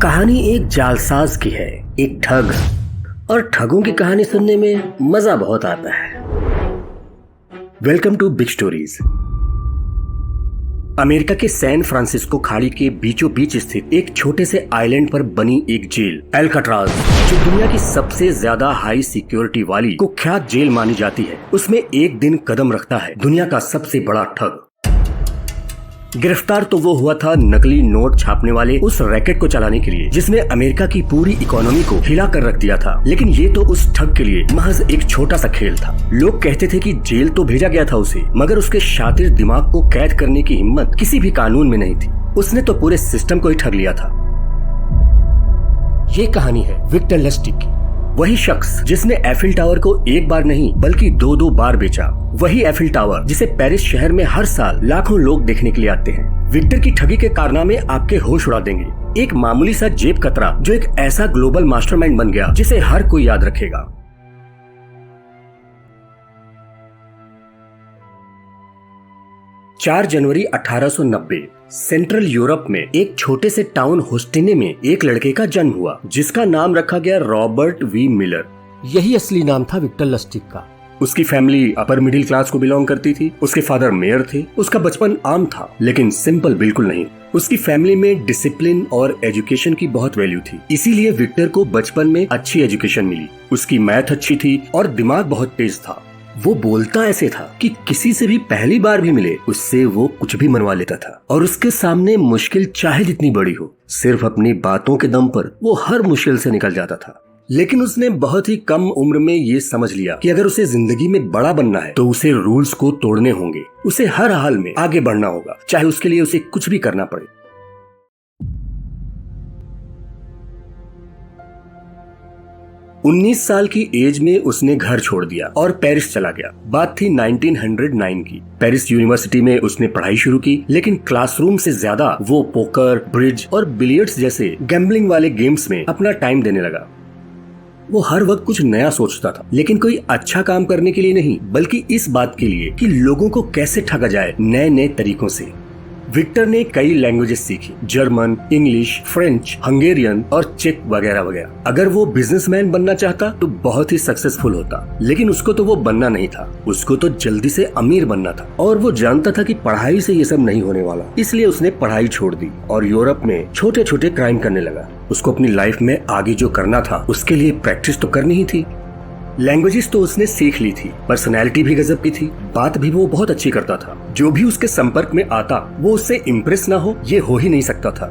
कहानी एक जालसाज की है, एक ठग। और ठगों की कहानी सुनने में मजा बहुत आता है। Welcome to big stories. America के सैन फ्रांसिस्को खाड़ी के बीचों बीच स्थित एक छोटे से आइलैंड पर बनी एक जेल अल्काट्राज, जो दुनिया की सबसे ज्यादा हाई सिक्योरिटी वाली कुख्यात जेल मानी जाती है, उसमें एक दिन कदम रखता है दुनिया का सबसे बड़ा ठग। गिरफ्तार तो वो हुआ था नकली नोट छापने वाले उस रैकेट को चलाने के लिए, जिसने अमेरिका की पूरी इकोनॉमी को हिला कर रख दिया था। लेकिन ये तो उस ठग के लिए महज एक छोटा सा खेल था। लोग कहते थे कि जेल तो भेजा गया था उसे, मगर उसके शातिर दिमाग को कैद करने की हिम्मत किसी भी कानून में नहीं थी। उसने तो पूरे सिस्टम को ही ठग लिया था। ये कहानी है विक्टर लस्टिग की। वही शख्स जिसने एफिल टावर को एक बार नहीं बल्कि दो बार बेचा। वही एफिल टावर जिसे पेरिस शहर में हर साल लाखों लोग देखने के लिए आते हैं। विक्टर की ठगी के कारनामे आपके होश उड़ा देंगे। एक मामूली सा जेब कतरा जो एक ऐसा ग्लोबल मास्टरमाइंड बन गया जिसे हर कोई याद रखेगा। 4 जनवरी 1890 सेंट्रल यूरोप में एक छोटे से टाउन होस्टिने में एक लड़के का जन्म हुआ, जिसका नाम रखा गया रॉबर्ट वी मिलर। यही असली नाम था विक्टर लस्टिग का। उसकी फैमिली अपर मिडिल क्लास को बिलोंग करती थी। उसके फादर मेयर थे। उसका बचपन आम था, लेकिन सिंपल बिल्कुल नहीं। उसकी फैमिली में डिसिप्लिन और एजुकेशन की बहुत वैल्यू थी, इसीलिए विक्टर को बचपन में अच्छी एजुकेशन मिली। उसकी मैथ अच्छी थी और दिमाग बहुत तेज था। वो बोलता ऐसे था कि किसी से भी पहली बार भी मिले उससे वो कुछ भी मनवा लेता था, और उसके सामने मुश्किल चाहे जितनी बड़ी हो, सिर्फ अपनी बातों के दम पर वो हर मुश्किल से निकल जाता था। लेकिन उसने बहुत ही कम उम्र में ये समझ लिया कि अगर उसे जिंदगी में बड़ा बनना है तो उसे रूल्स को तोड़ने होंगे। उसे हर हाल में आगे बढ़ना होगा, चाहे उसके लिए उसे कुछ भी करना पड़े। उन्नीस साल की एज में उसने घर छोड़ दिया और पेरिस चला गया। बात थी 1909 की। पेरिस यूनिवर्सिटी में उसने पढ़ाई शुरू की, लेकिन क्लासरूम से ज्यादा वो पोकर, ब्रिज और बिलियर्ड्स जैसे गैम्बलिंग वाले गेम्स में अपना टाइम देने लगा। वो हर वक्त कुछ नया सोचता था, लेकिन कोई अच्छा काम करने के लिए नहीं, बल्कि इस बात के लिए कि लोगों को कैसे ठगा जाए नए नए तरीकों से। विक्टर ने कई लैंग्वेजेस सीखी, जर्मन, इंग्लिश, फ्रेंच, हंगेरियन और चेक वगैरह वगैरह। अगर वो बिजनेसमैन बनना चाहता तो बहुत ही सक्सेसफुल होता, लेकिन उसको तो वो बनना नहीं था। उसको तो जल्दी से अमीर बनना था, और वो जानता था कि पढ़ाई से ये सब नहीं होने वाला। इसलिए उसने पढ़ाई छोड़ दी और यूरोप में छोटे छोटे क्राइम करने लगा। उसको अपनी लाइफ में आगे जो करना था उसके लिए प्रैक्टिस तो करनी ही थी। लैंग्वेजेस तो उसने सीख ली थी, पर्सनैलिटी भी गजब की थी, बात भी वो बहुत अच्छी करता था। जो भी उसके संपर्क में आता वो उससे इम्प्रेस ना हो, ये हो ही नहीं सकता था।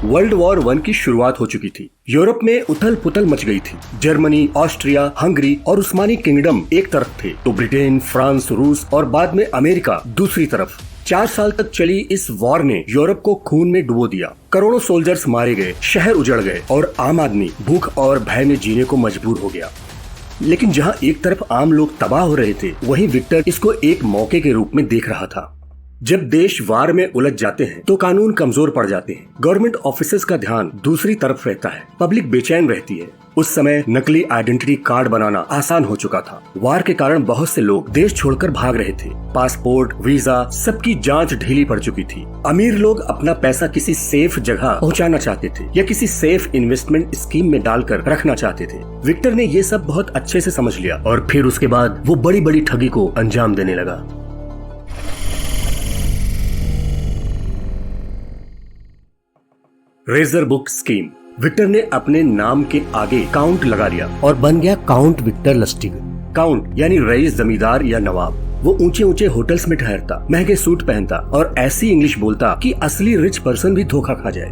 वर्ल्ड वॉर 1 की शुरुआत हो चुकी थी। यूरोप में उथल पुथल मच गई थी। जर्मनी, ऑस्ट्रिया, हंगरी और उस्मानी किंगडम एक तरफ थे, तो ब्रिटेन, फ्रांस, रूस और बाद में अमेरिका दूसरी तरफ। 4 साल तक चली इस वॉर ने यूरोप को खून में डुबो दिया। करोड़ों सोल्जर्स मारे गए, शहर उजड़ गए और आम आदमी भूख और भय में जीने को मजबूर हो गया। लेकिन जहां एक तरफ आम लोग तबाह हो रहे थे, वहीं विक्टर इसको एक मौके के रूप में देख रहा था। जब देश वार में उलझ जाते हैं तो कानून कमजोर पड़ जाते हैं। गवर्नमेंट ऑफिसर्स का ध्यान दूसरी तरफ रहता है। पब्लिक बेचैन रहती है। उस समय नकली आइडेंटिटी कार्ड बनाना आसान हो चुका था। वार के कारण बहुत से लोग देश छोड़कर भाग रहे थे। पासपोर्ट, वीजा, सबकी जांच ढीली पड़ चुकी थी। अमीर लोग अपना पैसा किसी सेफ जगह पहुंचाना चाहते थे या किसी सेफ इन्वेस्टमेंट स्कीम में डालकर रखना चाहते थे। विक्टर ने ये सब बहुत अच्छे से समझ लिया और फिर उसके बाद वो बड़ी बड़ी ठगी को अंजाम देने लगा। Razor book scheme. विक्टर ने अपने नाम के आगे काउंट लगा लिया और बन गया काउंट विक्टर लस्टिग। काउंट यानी रईस, जमींदार या नवाब। वो ऊंचे ऊंचे होटल्स में ठहरता, महंगे सूट पहनता और ऐसी इंग्लिश बोलता कि असली रिच पर्सन भी धोखा खा जाए।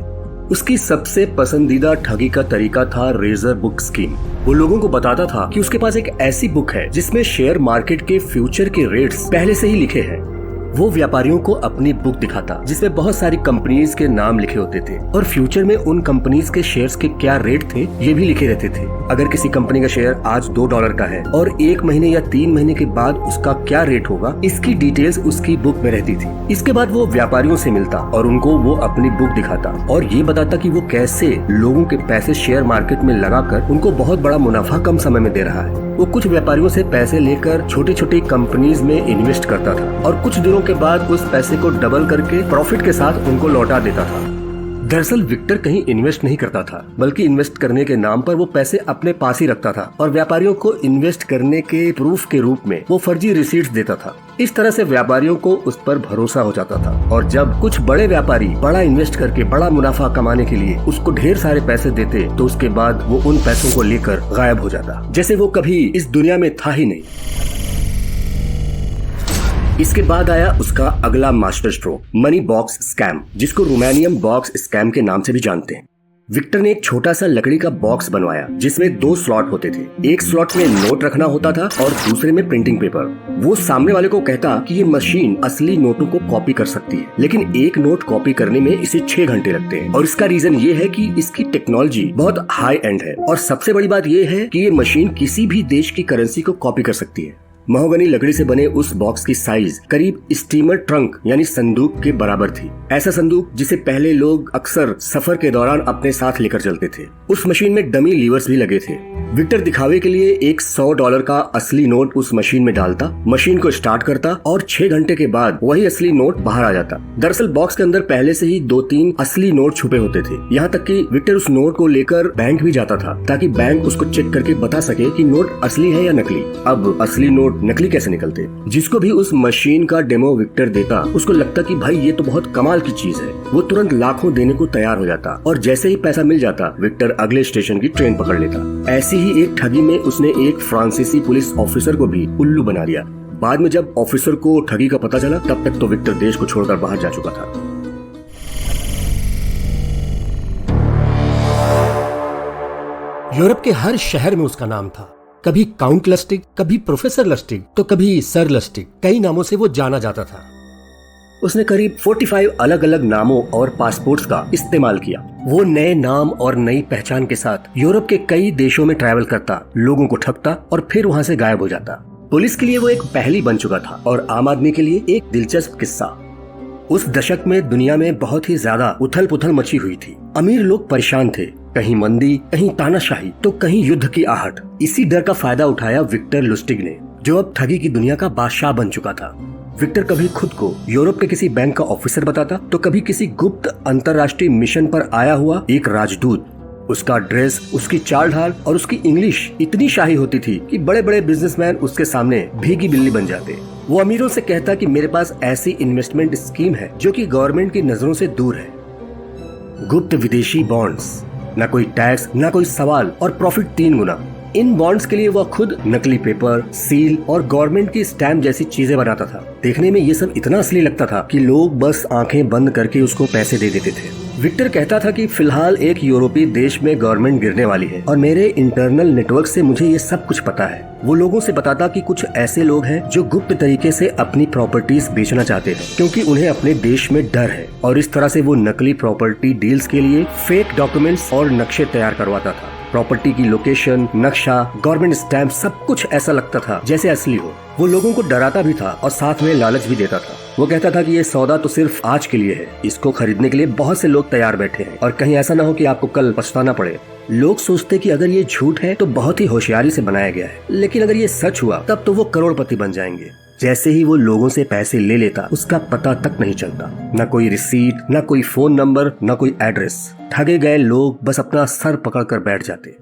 उसकी सबसे पसंदीदा ठगी का तरीका था रेजर बुक स्कीम। वो लोगों को बताता था कि उसके पास एक ऐसी बुक है जिसमें शेयर मार्केट के फ्यूचर के रेट्स पहले से ही लिखे हैं। वो व्यापारियों को अपनी बुक दिखाता जिसमें बहुत सारी कंपनीज के नाम लिखे होते थे और फ्यूचर में उन कंपनीज के शेयर्स के क्या रेट थे ये भी लिखे रहते थे। अगर किसी कंपनी का शेयर आज $2 का है और 1 महीने या 3 महीने के बाद उसका क्या रेट होगा, इसकी डिटेल्स उसकी बुक में रहती थी। इसके बाद वो व्यापारियों से मिलता और उनको वो अपनी बुक दिखाता और ये बताता कि वो कैसे लोगों के पैसे शेयर मार्केट में लगाकर उनको बहुत बड़ा मुनाफा कम समय में दे रहा है। वो कुछ व्यापारियों से पैसे लेकर छोटी छोटी कंपनीज में इन्वेस्ट करता था और कुछ दिनों के बाद उस पैसे को डबल करके प्रॉफिट के साथ उनको लौटा देता था। दरअसल विक्टर कहीं इन्वेस्ट नहीं करता था, बल्कि इन्वेस्ट करने के नाम पर वो पैसे अपने पास ही रखता था और व्यापारियों को इन्वेस्ट करने के प्रूफ के रूप में वो फर्जी रिसीट्स देता था। इस तरह से व्यापारियों को उस पर भरोसा हो जाता था और जब कुछ बड़े व्यापारी बड़ा इन्वेस्ट करके बड़ा मुनाफा कमाने के लिए उसको ढेर सारे पैसे देते तो उसके बाद वो उन पैसों को लेकर गायब हो जाता, जैसे वो कभी इस दुनिया में था ही नहीं। इसके बाद आया उसका अगला master stroke, money box scam, जिसको रोमानियम बॉक्स स्कैम के नाम से भी जानते हैं। विक्टर ने एक छोटा सा लकड़ी का बॉक्स बनवाया जिसमें 2 स्लॉट होते थे। एक स्लॉट में नोट रखना होता था और दूसरे में प्रिंटिंग पेपर। वो सामने वाले को कहता कि ये मशीन असली नोटों को कॉपी कर सकती है, लेकिन एक नोट कॉपी करने में इसे 6 घंटे लगते हैं और इसका रीजन ये है कि इसकी टेक्नोलॉजी बहुत हाई एंड है और सबसे बड़ी बात ये है कि ये मशीन किसी भी देश की करेंसी को कॉपी कर सकती है। महोगनी लकड़ी से बने उस बॉक्स की साइज करीब स्टीमर ट्रंक यानी संदूक के बराबर थी। ऐसा संदूक जिसे पहले लोग अक्सर सफर के दौरान अपने साथ लेकर चलते थे। उस मशीन में डमी लीवर्स भी लगे थे। विक्टर दिखावे के लिए एक $100 का असली नोट उस मशीन में डालता, मशीन को स्टार्ट करता और 6 घंटे के बाद वही असली नोट बाहर आ जाता। दरअसल बॉक्स के अंदर पहले से ही 2-3 असली नोट छुपे होते थे। यहाँ तक कि विक्टर उस नोट को लेकर बैंक भी जाता था ताकि बैंक उसको चेक करके बता सके कि नोट असली है या नकली। अब असली नोट नकली कैसे निकलते? जिसको भी उस मशीन का डेमो विक्टर देता उसको लगता कि भाई ये तो बहुत कमाल की चीज है। वो तुरंत लाखों देने को तैयार हो जाता और जैसे ही पैसा मिल जाता विक्टर अगले स्टेशन की ट्रेन पकड़ लेता। ऐसी ही एक ठगी में उसने एक फ्रांसीसी पुलिस ऑफिसर को भी उल्लू बना दिया। बाद में जब ऑफिसर को ठगी का पता चला तब तक तो विक्टर देश को छोड़कर बाहर जा चुका था। यूरोप के हर शहर में उसका नाम था। कभी काउंट लस्टिग, कभी प्रोफेसर लस्टिग, तो कभी सर लस्टिग, कई नामों से वो जाना जाता था। उसने करीब 45 अलग अलग नामों और पासपोर्ट्स का इस्तेमाल किया। वो नए नाम और नई पहचान के साथ यूरोप के कई देशों में ट्रैवल करता, लोगों को ठगता और फिर वहाँ से गायब हो जाता। पुलिस के लिए वो एक पहेली बन चुका था और आम आदमी के लिए एक दिलचस्प किस्सा। उस दशक में दुनिया में बहुत ही ज्यादा उथल पुथल मची हुई थी। अमीर लोग परेशान थे, कहीं मंदी, कहीं तानाशाही, तो कहीं युद्ध की आहट। इसी डर का फायदा उठाया विक्टर लुस्टिग ने, जो अब ठगी की दुनिया का बादशाह बन चुका था। विक्टर कभी खुद को यूरोप के किसी बैंक का ऑफिसर बताता तो कभी किसी गुप्त अंतर्राष्ट्रीय मिशन पर आया हुआ एक राजदूत। उसका ड्रेस, उसकी चाल ढाल और उसकी इंग्लिश इतनी शाही होती थी कि बड़े बड़े बिजनेसमैन उसके सामने भीगी बिल्ली बन जाते। वो अमीरों से कहता कि मेरे पास ऐसी इन्वेस्टमेंट स्कीम है जो कि गवर्नमेंट की नजरों से दूर है। गुप्त विदेशी बॉन्ड्स, न कोई टैक्स, न कोई सवाल और प्रॉफिट 3 गुना। इन बॉन्ड्स के लिए वह खुद नकली पेपर, सील और गवर्नमेंट की स्टैम्प जैसी चीजें बनाता था। देखने में ये सब इतना असली लगता था कि लोग बस आंखें बंद करके उसको पैसे दे देते थे। विक्टर कहता था कि फिलहाल एक यूरोपीय देश में गवर्नमेंट गिरने वाली है और मेरे इंटरनल नेटवर्क से मुझे ये सब कुछ पता है। वो लोगों से बताता कि कुछ ऐसे लोग हैं जो गुप्त तरीके से अपनी प्रॉपर्टीज बेचना चाहते हैं क्योंकि उन्हें अपने देश में डर है, और इस तरह से वो नकली प्रॉपर्टी डील्स के लिए फेक डॉक्यूमेंट्स और नक्शे तैयार करवाता था। प्रॉपर्टी की लोकेशन, नक्शा, गवर्नमेंट स्टैम्प, सब कुछ ऐसा लगता था जैसे असली हो। वो लोगों को डराता भी था और साथ में लालच भी देता था। वो कहता था कि ये सौदा तो सिर्फ आज के लिए है, इसको खरीदने के लिए बहुत से लोग तैयार बैठे हैं और कहीं ऐसा ना हो कि आपको कल पछताना पड़े। लोग सोचते कि अगर ये झूठ है तो बहुत ही होशियारी से बनाया गया है, लेकिन अगर ये सच हुआ तब तो वो करोड़पति बन जाएंगे। जैसे ही वो लोगों से पैसे ले लेता उसका पता तक नहीं चलता, न कोई रिसीट, न कोई फोन नंबर, न कोई एड्रेस। ठगे गए लोग बस अपना सर पकड़कर बैठ जाते।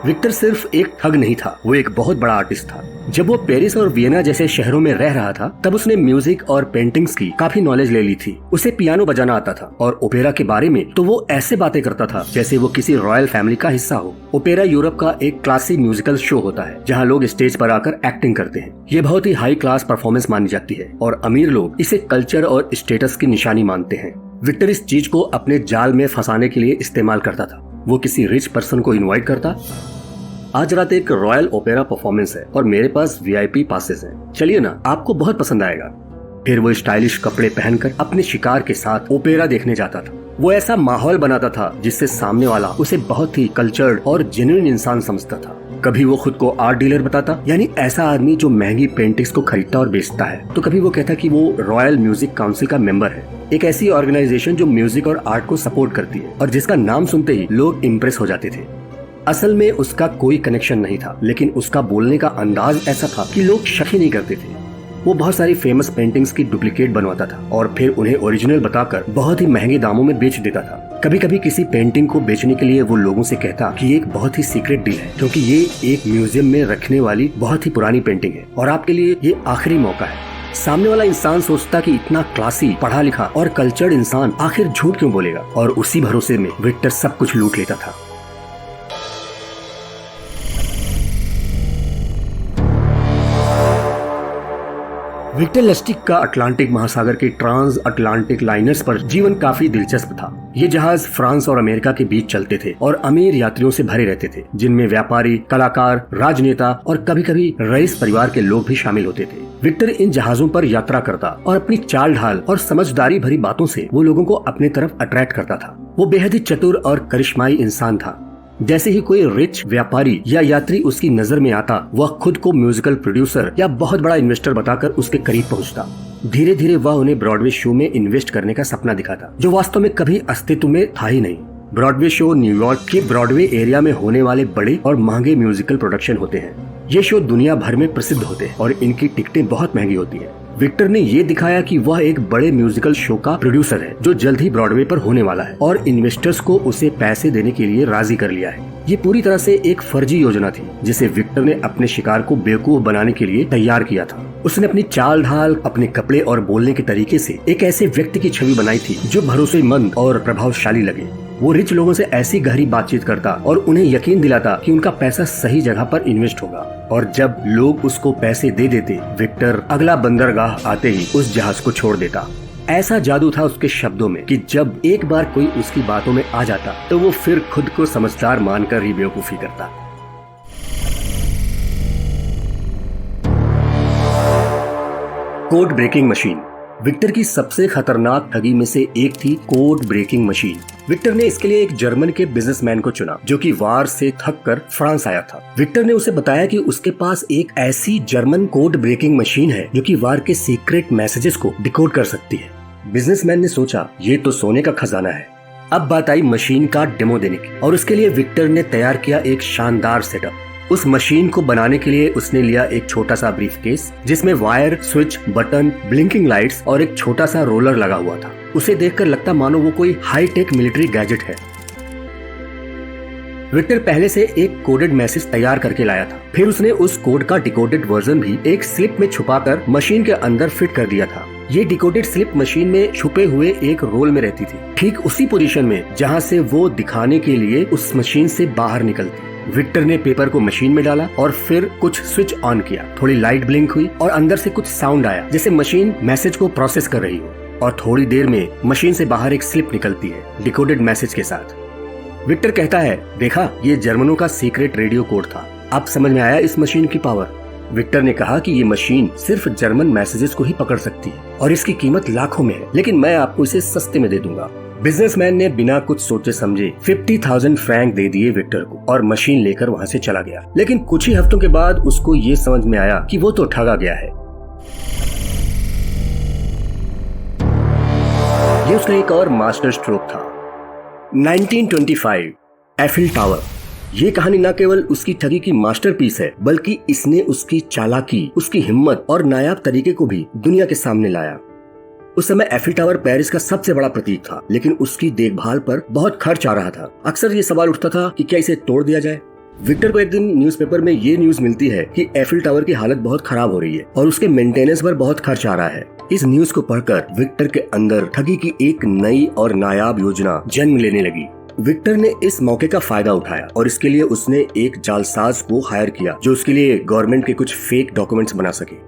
विक्टर सिर्फ एक ठग नहीं था, वो एक बहुत बड़ा आर्टिस्ट था। जब वो पेरिस और वियना जैसे शहरों में रह रहा था तब उसने म्यूजिक और पेंटिंग्स की काफी नॉलेज ले ली थी। उसे पियानो बजाना आता था और ओपेरा के बारे में तो वो ऐसे बातें करता था जैसे वो किसी रॉयल फैमिली का हिस्सा हो। ओपेरा यूरोप का एक क्लासिक म्यूजिकल शो होता है जहाँ लोग स्टेज पर आकर एक्टिंग करते हैं। ये बहुत ही हाई क्लास परफॉर्मेंस मानी जाती है और अमीर लोग इसे कल्चर और स्टेटस की निशानी मानते हैं। विक्टर इस चीज को अपने जाल में फंसाने के लिए इस्तेमाल करता था। वो किसी रिच पर्सन को इनवाइट करता, आज रात एक रॉयल ओपेरा परफॉर्मेंस है और मेरे पास वीआईपी पासेस हैं, चलिए ना, आपको बहुत पसंद आएगा। फिर वो स्टाइलिश कपड़े पहनकर अपने शिकार के साथ ओपेरा देखने जाता था। वो ऐसा माहौल बनाता था जिससे सामने वाला उसे बहुत ही कल्चर्ड और जेन्युइन इंसान समझता था। कभी वो खुद को आर्ट डीलर बताता, यानी ऐसा आदमी जो महंगी पेंटिंग्स को खरीदता और बेचता है, तो कभी वो कहता कि वो रॉयल म्यूजिक काउंसिल का मेंबर है। एक ऐसी ऑर्गेनाइजेशन जो म्यूजिक और आर्ट को सपोर्ट करती है और जिसका नाम सुनते ही लोग इम्प्रेस हो जाते थे। असल में उसका कोई कनेक्शन नहीं था, लेकिन उसका बोलने का अंदाज ऐसा था कि लोग शक ही नहीं करते थे। वो बहुत सारी फेमस पेंटिंग्स की डुप्लीकेट बनवाता था और फिर उन्हें ओरिजिनल बताकर बहुत ही महंगे दामों में बेच देता था। कभी कभी किसी पेंटिंग को बेचने के लिए वो लोगों से कहता कि ये एक बहुत ही सीक्रेट डील है, क्योंकि ये एक म्यूजियम में रखने वाली बहुत ही पुरानी पेंटिंग है और आपके लिए ये आखिरी मौका है। सामने वाला इंसान सोचता कि इतना क्लासी, पढ़ा लिखा और कल्चर्ड इंसान आखिर झूठ क्यों बोलेगा, और उसी भरोसे में विक्टर सब कुछ लूट लेता था। विक्टर लस्टिक का अटलांटिक महासागर के ट्रांस अटलांटिक लाइनर्स पर जीवन काफी दिलचस्प था। ये जहाज फ्रांस और अमेरिका के बीच चलते थे और अमीर यात्रियों से भरे रहते थे, जिनमें व्यापारी, कलाकार, राजनेता और कभी कभी रईस परिवार के लोग भी शामिल होते थे। विक्टर इन जहाजों पर यात्रा करता और अपनी चाल ढाल और समझदारी भरी बातों से वो लोगों को अपने तरफ अट्रैक्ट करता था। वो बेहद ही चतुर और करिश्माई इंसान था। जैसे ही कोई रिच व्यापारी या यात्री उसकी नजर में आता, वह खुद को म्यूजिकल प्रोड्यूसर या बहुत बड़ा इन्वेस्टर बताकर उसके करीब पहुंचता। धीरे धीरे वह उन्हें ब्रॉडवे शो में इन्वेस्ट करने का सपना दिखाता, जो वास्तव में कभी अस्तित्व में था ही नहीं। ब्रॉडवे शो न्यूयॉर्क के ब्रॉडवे एरिया में होने वाले बड़े और महंगे म्यूजिकल प्रोडक्शन होते हैं। ये शो दुनिया भर में प्रसिद्ध होते हैं और इनकी टिकटें बहुत महंगी होती हैं। विक्टर ने ये दिखाया कि वह एक बड़े म्यूजिकल शो का प्रोड्यूसर है जो जल्द ही ब्रॉडवे पर होने वाला है, और इन्वेस्टर्स को उसे पैसे देने के लिए राजी कर लिया है। ये पूरी तरह से एक फर्जी योजना थी जिसे विक्टर ने अपने शिकार को बेवकूफ बनाने के लिए तैयार किया था। उसने अपनी चाल ढाल, अपने कपड़े और बोलने के तरीके से एक ऐसे व्यक्ति की छवि बनाई थी जो भरोसेमंद और प्रभावशाली लगे। वो रिच लोगों से ऐसी गहरी बातचीत करता और उन्हें यकीन दिलाता कि उनका पैसा सही जगह पर इन्वेस्ट होगा, और जब लोग उसको पैसे दे देते, विक्टर अगला बंदरगाह आते ही उस जहाज को छोड़ देता। ऐसा जादू था उसके शब्दों में कि जब एक बार कोई उसकी बातों में आ जाता तो वो फिर खुद को समझदार मानकर ही बेवकूफी करता। कोड ब्रेकिंग मशीन विक्टर की सबसे खतरनाक ठगी में से एक थी कोड ब्रेकिंग मशीन। विक्टर ने इसके लिए एक जर्मन के बिजनेसमैन को चुना जो कि वार से थक कर फ्रांस आया था। विक्टर ने उसे बताया कि उसके पास एक ऐसी जर्मन कोड ब्रेकिंग मशीन है जो कि वार के सीक्रेट मैसेजेस को डिकोड कर सकती है। बिजनेसमैन ने सोचा, ये तो सोने का खजाना है। अब बात आई मशीन का डेमो देने की, और उसके लिए विक्टर ने तैयार किया एक शानदार सेटअप। उस मशीन को बनाने के लिए उसने लिया एक छोटा सा ब्रीफकेस जिसमें wire, switch, button, blinking lights और एक छोटा सा रोलर लगा हुआ था। उसे देखकर लगता मानो वो कोई हाई टेक मिलिट्री गैजेट है। विक्टर पहले से एक कोडेड मैसेज तैयार करके लाया था। फिर उसने उस कोड का डिकोडेड वर्जन भी एक स्लिप में छुपाकर मशीन के अंदर फिट कर दिया था। ये डिकोडेड स्लिप मशीन में छुपे हुए एक रोल में रहती थी, ठीक उसी पोजीशन में जहाँ से वो दिखाने के लिए उस मशीन से बाहर निकलती। विक्टर ने पेपर को मशीन में डाला और फिर कुछ स्विच ऑन किया। थोड़ी लाइट ब्लिंक हुई और अंदर से कुछ साउंड आया जैसे मशीन मैसेज को प्रोसेस कर रही हो, और थोड़ी देर में मशीन से बाहर एक स्लिप निकलती है डिकोडेड मैसेज के साथ। विक्टर कहता है, देखा, ये जर्मनों का सीक्रेट रेडियो कोड था। अब समझ में आया इस मशीन की पावर। विक्टर ने कहा कि ये मशीन सिर्फ जर्मन मैसेजेस को ही पकड़ सकती है और इसकी कीमत लाखों में है, लेकिन मैं आपको इसे सस्ते में दे दूंगा। बिजनेसमैन ने बिना कुछ सोचे समझे 50,000 फ्रैंक दे दिए विक्टर को और मशीन लेकर वहाँ से चला गया। लेकिन कुछ ही हफ्तों के बाद उसको ये समझ में आया कि वो तो ठगा गया है। ये उसका एक और मास्टर स्ट्रोक था। 1925 एफिल टावर। ये कहानी न केवल उसकी ठगी की मास्टरपीस है, बल्कि इसने उसकी चालाकी, उसकी हिम्मत और नायाब तरीके को भी दुनिया के सामने लाया। उस समय एफिल टावर पेरिस का सबसे बड़ा प्रतीक था, लेकिन उसकी देखभाल पर बहुत खर्च आ रहा था। अक्सर ये सवाल उठता था कि क्या इसे तोड़ दिया जाए। विक्टर को एक दिन न्यूज़पेपर में ये न्यूज मिलती है कि एफिल टावर की हालत बहुत खराब हो रही है और उसके मेंटेनेंस पर बहुत खर्च आ रहा है। इस न्यूज को पढ़कर विक्टर के अंदर ठगी की एक नई और नायाब योजना जन्म लेने लगी। विक्टर ने इस मौके का फायदा उठाया और इसके लिए उसने एक जालसाज को हायर किया जो उसके लिए गवर्नमेंट के कुछ फेक डॉक्यूमेंट्स बना सके।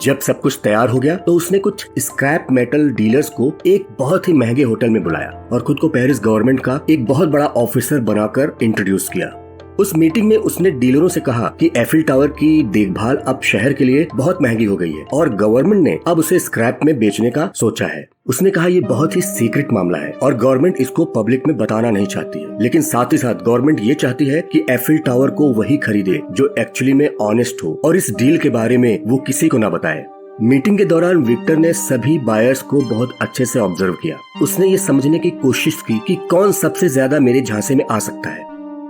जब सब कुछ तैयार हो गया तो उसने कुछ स्क्रैप मेटल डीलर्स को एक बहुत ही महंगे होटल में बुलाया और खुद को पेरिस गवर्नमेंट का एक बहुत बड़ा ऑफिसर बनाकर इंट्रोड्यूस किया। उस मीटिंग में उसने डीलरों से कहा कि एफिल टावर की देखभाल अब शहर के लिए बहुत महंगी हो गई है और गवर्नमेंट ने अब उसे स्क्रैप में बेचने का सोचा है। उसने कहा ये बहुत ही सीक्रेट मामला है और गवर्नमेंट इसको पब्लिक में बताना नहीं चाहती है, लेकिन साथ ही साथ गवर्नमेंट ये चाहती है कि एफिल टावर को वही खरीदे जो एक्चुअली में ऑनेस्ट हो और इस डील के बारे में वो किसी को ना बताए। मीटिंग के दौरान विक्टर ने सभी बायर्स को बहुत अच्छे से ऑब्जर्व किया। उसने ये समझने की कोशिश की कि कौन सबसे ज्यादा मेरे झांसे में आ सकता है।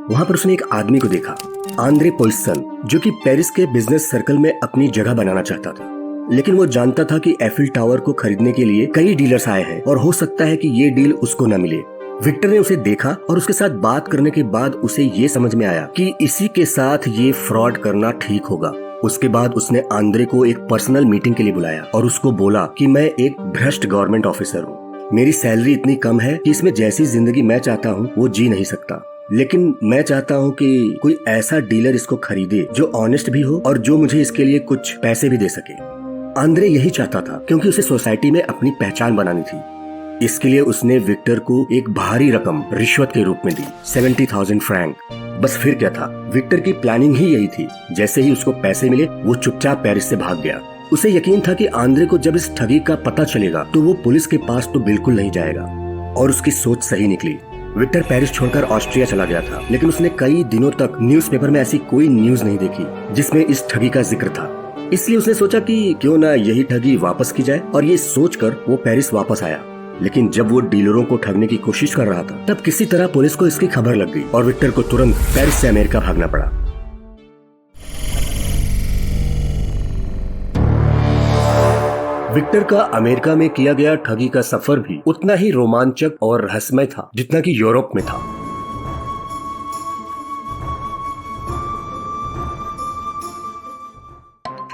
वहाँ पर उसने एक आदमी को देखा, आंद्रे पोइसन, जो कि पेरिस के बिजनेस सर्कल में अपनी जगह बनाना चाहता था। लेकिन वो जानता था कि एफिल टावर को खरीदने के लिए कई डीलर्स आए हैं और हो सकता है कि ये डील उसको न मिले। विक्टर ने उसे देखा और उसके साथ बात करने के बाद उसे ये समझ में आया कि इसी के साथ ये फ्रॉड करना ठीक होगा। उसके बाद उसने आंद्रे को एक पर्सनल मीटिंग के लिए बुलाया और उसको बोला कि मैं एक भ्रष्ट गवर्नमेंट ऑफिसर हूँ। मेरी सैलरी इतनी कम है कि इसमें जैसी जिंदगी मैं चाहता हूँ वो जी नहीं सकता। लेकिन मैं चाहता हूँ कि कोई ऐसा डीलर इसको खरीदे जो ऑनेस्ट भी हो और जो मुझे इसके लिए कुछ पैसे भी दे सके। आंद्रे यही चाहता था क्योंकि उसे सोसाइटी में अपनी पहचान बनानी थी। इसके लिए उसने विक्टर को एक भारी रकम रिश्वत के रूप में दी, 70,000 फ्रैंक। बस फिर क्या था, विक्टर की प्लानिंग ही यही थी। जैसे ही उसको पैसे मिले वो चुपचाप पेरिस से भाग गया। उसे यकीन था कि आंद्रे को जब इस ठगी का पता चलेगा तो वो पुलिस के पास तो बिल्कुल नहीं जाएगा। और उसकी सोच सही निकली। विक्टर पेरिस छोड़कर ऑस्ट्रिया चला गया था, लेकिन उसने कई दिनों तक न्यूज़पेपर में ऐसी कोई न्यूज नहीं देखी जिसमें इस ठगी का जिक्र था। इसलिए उसने सोचा कि क्यों ना यही ठगी वापस की जाए, और ये सोचकर वो पेरिस वापस आया। लेकिन जब वो डीलरों को ठगने की कोशिश कर रहा था तब किसी तरह पुलिस को इसकी खबर लग गई और विक्टर को तुरंत पेरिस से अमेरिका भागना पड़ा। विक्टर का अमेरिका में किया गया ठगी का सफर भी उतना ही रोमांचक और रहस्यमय था जितना कि यूरोप में था।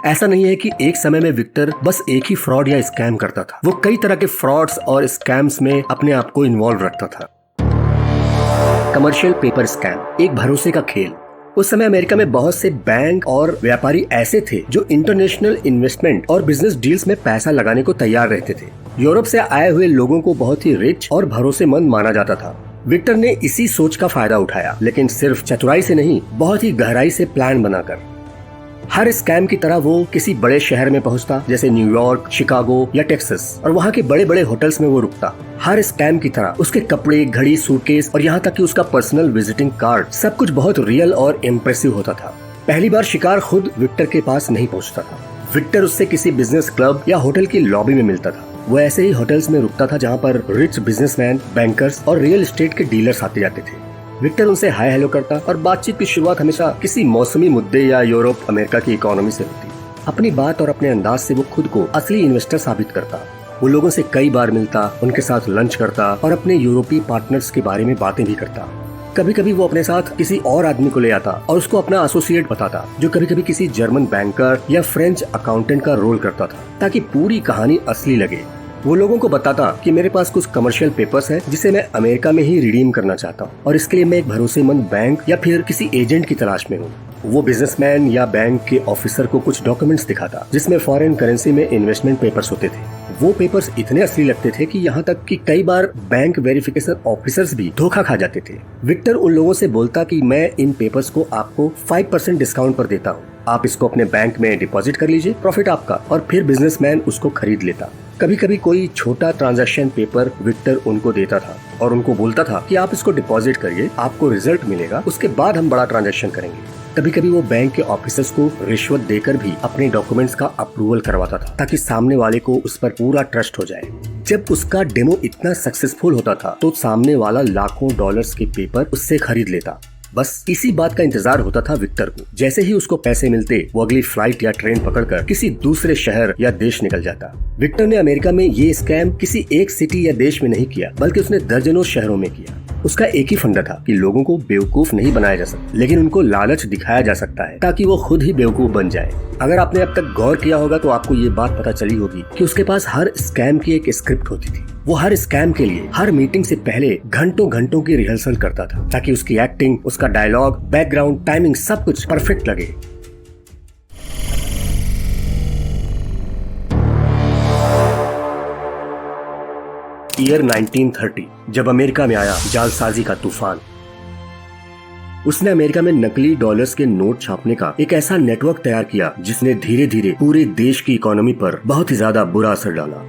ऐसा नहीं है कि एक समय में विक्टर बस एक ही फ्रॉड या स्कैम करता था। वो कई तरह के फ्रॉड्स और स्कैम्स में अपने आप को इन्वॉल्व रखता था। कमर्शियल पेपर स्कैम, एक भरोसे का खेल। उस समय अमेरिका में बहुत से बैंक और व्यापारी ऐसे थे जो इंटरनेशनल इन्वेस्टमेंट और बिजनेस डील्स में पैसा लगाने को तैयार रहते थे। यूरोप से आए हुए लोगों को बहुत ही रिच और भरोसेमंद माना जाता था। विक्टर ने इसी सोच का फायदा उठाया, लेकिन सिर्फ चतुराई से नहीं, बहुत ही गहराई से प्लान बनाकर। हर स्कैम की तरह वो किसी बड़े शहर में पहुंचता, जैसे न्यूयॉर्क, शिकागो या टेक्सास, और वहाँ के बड़े बड़े होटल्स में वो रुकता। हर स्कैम की तरह उसके कपड़े, घड़ी, सूटकेस और यहाँ तक कि उसका पर्सनल विजिटिंग कार्ड, सब कुछ बहुत रियल और इम्प्रेसिव होता था। पहली बार शिकार खुद विक्टर के पास नहीं पहुँचता था। विक्टर उससे किसी बिजनेस क्लब या होटल की लॉबी में मिलता था। वो ऐसे ही होटल्स में रुकता था जहाँ पर रिच बिजनेसमैन, बैंकर्स और रियल एस्टेट के डीलर्स आते जाते थे। विक्टर उनसे हाय हेलो करता और बातचीत की शुरुआत हमेशा किसी मौसमी मुद्दे या यूरोप अमेरिका की इकोनॉमी से होती। अपनी बात और अपने अंदाज से वो खुद को असली इन्वेस्टर साबित करता। वो लोगों से कई बार मिलता, उनके साथ लंच करता और अपने यूरोपीय पार्टनर्स के बारे में बातें भी करता। कभी कभी वो अपने साथ किसी और आदमी को ले आता और उसको अपना एसोसिएट बताता, जो कभी कभी किसी जर्मन बैंकर या फ्रेंच अकाउंटेंट का रोल करता था, ताकि पूरी कहानी असली लगे। वो लोगों को बताता कि मेरे पास कुछ कमर्शियल पेपर्स हैं जिसे मैं अमेरिका में ही रिडीम करना चाहता हूँ, और इसके लिए मैं एक भरोसेमंद बैंक या फिर किसी एजेंट की तलाश में हूँ। वो बिजनेसमैन या बैंक के ऑफिसर को कुछ डॉक्यूमेंट्स दिखाता जिसमें फॉरेन करेंसी में इन्वेस्टमेंट पेपर्स होते थे। वो पेपर्स इतने असली लगते थे कि यहाँ तक कि कई बार बैंक वेरिफिकेशन ऑफिसर्स भी धोखा खा जाते थे। विक्टर उन लोगों से बोलता कि मैं इन पेपर्स को आपको 5% डिस्काउंट पर देता हूँ, आप इसको अपने बैंक में डिपॉजिट कर लीजिए, प्रॉफिट आपका। और फिर बिजनेसमैन उसको खरीद लेता। कभी कभी कोई छोटा ट्रांजैक्शन पेपर विक्टर उनको देता था और उनको बोलता था कि आप इसको डिपॉजिट करिए, आपको रिजल्ट मिलेगा, उसके बाद हम बड़ा ट्रांजैक्शन करेंगे। कभी कभी वो बैंक के ऑफिसर्स को रिश्वत देकर भी अपने डॉक्यूमेंट्स का अप्रूवल करवाता था, ताकि सामने वाले को उस पर पूरा ट्रस्ट हो जाए। जब उसका डेमो इतना सक्सेसफुल होता था तो सामने वाला लाखों डॉलर्स के पेपर उससे खरीद लेता। बस इसी बात का इंतजार होता था विक्टर को। जैसे ही उसको पैसे मिलते वो अगली फ्लाइट या ट्रेन पकड़कर किसी दूसरे शहर या देश निकल जाता। विक्टर ने अमेरिका में ये स्कैम किसी एक सिटी या देश में नहीं किया, बल्कि उसने दर्जनों शहरों में किया। उसका एक ही फंडा था कि लोगों को बेवकूफ नहीं बनाया जा सकता, लेकिन उनको लालच दिखाया जा सकता है ताकि वो खुद ही बेवकूफ बन जाए। अगर आपने अब तक गौर किया होगा तो आपको ये बात पता चली होगी कि उसके पास हर स्कैम की एक स्क्रिप्ट होती थी। वो हर स्कैम के लिए हर मीटिंग से पहले घंटों घंटों की रिहर्सल करता था, ताकि उसकी एक्टिंग, उसका डायलॉग, बैकग्राउंड, टाइमिंग सब कुछ परफेक्ट लगे। ईयर 1930, जब अमेरिका में आया जालसाजी का तूफान। उसने अमेरिका में नकली डॉलर्स के नोट छापने का एक ऐसा नेटवर्क तैयार किया जिसने धीरे धीरे पूरे देश की इकोनॉमी पर बहुत ही ज्यादा बुरा असर डाला।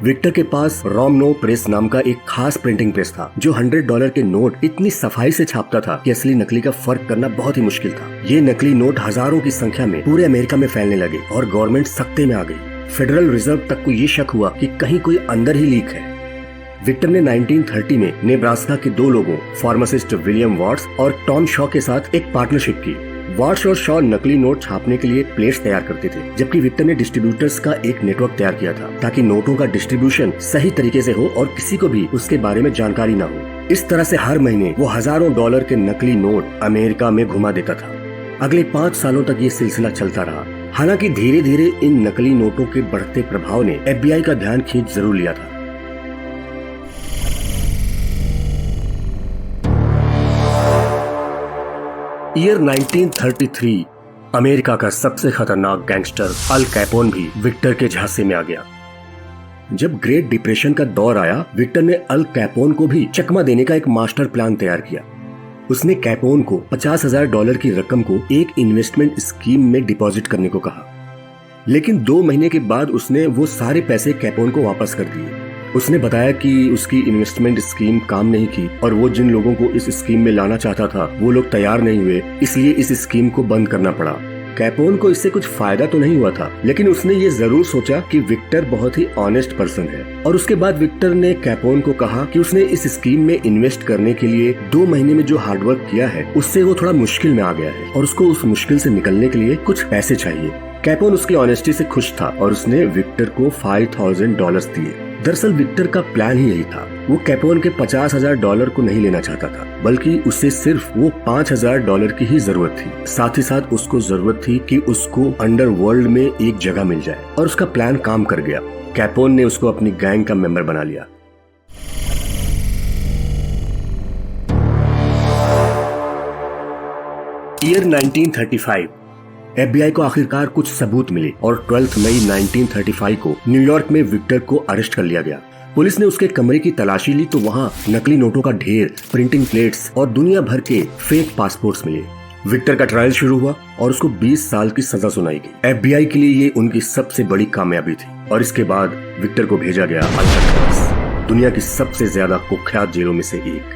विक्टर के पास रोमनो प्रेस नाम का एक खास प्रिंटिंग प्रेस था जो $100 के नोट इतनी सफाई से छापता था कि असली नकली का फर्क करना बहुत ही मुश्किल था। ये नकली नोट हजारों की संख्या में पूरे अमेरिका में फैलने लगे और गवर्नमेंट सख्ते में आ गई। फेडरल रिजर्व तक को ये शक हुआ कि कहीं कोई अंदर ही लीक है। विक्टर ने 1930 में नेब्रास्का के दो लोगों फार्मासिस्ट विलियम वाट्स और टॉम शॉ के साथ एक पार्टनरशिप की। वाट्स और शॉ नकली नोट छापने के लिए प्लेट्स तैयार करते थे, जबकि विक्टर ने डिस्ट्रीब्यूटर्स का एक नेटवर्क तैयार किया था ताकि नोटों का डिस्ट्रीब्यूशन सही तरीके से हो और किसी को भी उसके बारे में जानकारी न हो। इस तरह से हर महीने वो हजारों डॉलर के नकली नोट अमेरिका में घुमा देता था। अगले 5 सालों तक ये सिलसिला चलता रहा। हालांकि धीरे धीरे इन नकली नोटों के बढ़ते प्रभाव ने FBI का ध्यान खींच जरूर लिया था। ईयर 1933 अमेरिका का सबसे खतरनाक गैंगस्टर अल कैपोन भी विक्टर के झांसे में आ गया। जब ग्रेट डिप्रेशन का दौर आया, विक्टर ने अल कैपोन को भी चकमा देने का एक मास्टर प्लान तैयार किया। उसने कैपोन को $50,000 की रकम को एक इन्वेस्टमेंट स्कीम में डिपॉजिट करने को कहा, लेकिन 2 महीने के बाद उसने वो सारे पैसे कैपोन को वापस कर दिए। उसने बताया कि उसकी इन्वेस्टमेंट स्कीम काम नहीं की और वो जिन लोगों को इस स्कीम में लाना चाहता था वो लोग तैयार नहीं हुए, इसलिए इस स्कीम को बंद करना पड़ा। कैपोन को इससे कुछ फायदा तो नहीं हुआ था, लेकिन उसने ये जरूर सोचा कि विक्टर बहुत ही ऑनेस्ट पर्सन है। और उसके बाद विक्टर ने कैपोन को कहा कि उसने इस स्कीम में इन्वेस्ट करने के लिए 2 महीने में जो हार्डवर्क किया है उससे वो थोड़ा मुश्किल में आ गया है और उसको उस मुश्किल से निकलने के लिए कुछ पैसे चाहिए। कैपोन उसकी ऑनेस्टी से खुश था और उसने विक्टर को $5,000 दिए। दरअसल विक्टर का प्लान ही यही था। वो कैपोन के $50,000 को नहीं लेना चाहता था, बल्कि उसे सिर्फ वो $5,000 की ही जरूरत थी। साथ ही साथ उसको जरूरत थी कि उसको अंडरवर्ल्ड में एक जगह मिल जाए, और उसका प्लान काम कर गया। कैपोन ने उसको अपनी गैंग का मेंबर बना लिया। ईयर 1935 FBI को आखिरकार कुछ सबूत मिले और 12 मई 1935 को न्यूयॉर्क में विक्टर को अरेस्ट कर लिया गया। पुलिस ने उसके कमरे की तलाशी ली तो वहाँ नकली नोटों का ढेर, प्रिंटिंग प्लेट्स और दुनिया भर के फेक पासपोर्ट्स मिले। विक्टर का ट्रायल शुरू हुआ और उसको 20 साल की सजा सुनाई गई। FBI के लिए ये उनकी सबसे बड़ी कामयाबी थी और इसके बाद विक्टर को भेजा गया अल्काट्राज़, दुनिया की सबसे ज्यादा कुख्यात जेलों में से एक।